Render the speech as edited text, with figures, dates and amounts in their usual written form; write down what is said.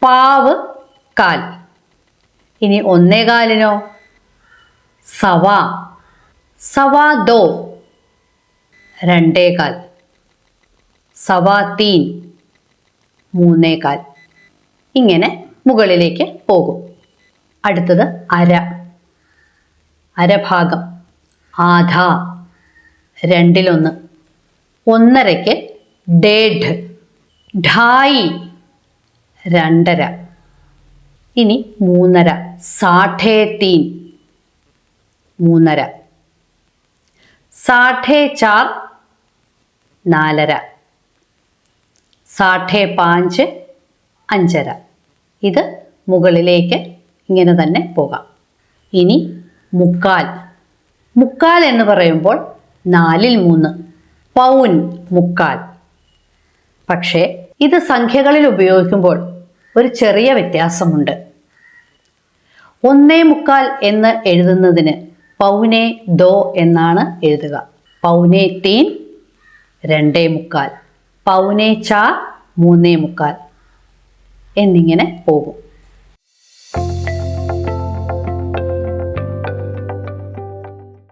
പാവ് കാൽ. ഇനി 1/4 സവാ. സവാ ദോ 2/4. സവാ തീൻ 3/4. ഇങ്ങനെ മുകളിലേക്ക് പോകും. അടുത്തത് അര. അരഭാഗം ആധാ 1/2. 1/2 ഡേഢ്. ഢായി 2.5. ഇനി 3.5 സാഠേ തീൻ 3.5. സാഠേ ചാർ 4.5. സാഠേ പാഞ്ച് 5.5. ഇത് മുകളിലേക്ക് ഇങ്ങനെ തന്നെ പോകാം. ഇനി മുക്കാൽ. മുക്കാൽ എന്ന് പറയുമ്പോൾ 4/3 പൗൻ മുക്കാൽ. പക്ഷേ ഇത് സംഖ്യകളിൽ ഉപയോഗിക്കുമ്പോൾ ഒരു ചെറിയ വ്യത്യാസമുണ്ട്. 1/4 എന്ന് എഴുതുന്നതിന് പൗനെ ദോ എന്നാണ് എഴുതുക. പൗനെ തീൻ 2/4. പൗനെ ചാർ 3/4 എന്നിങ്ങനെ പോകും.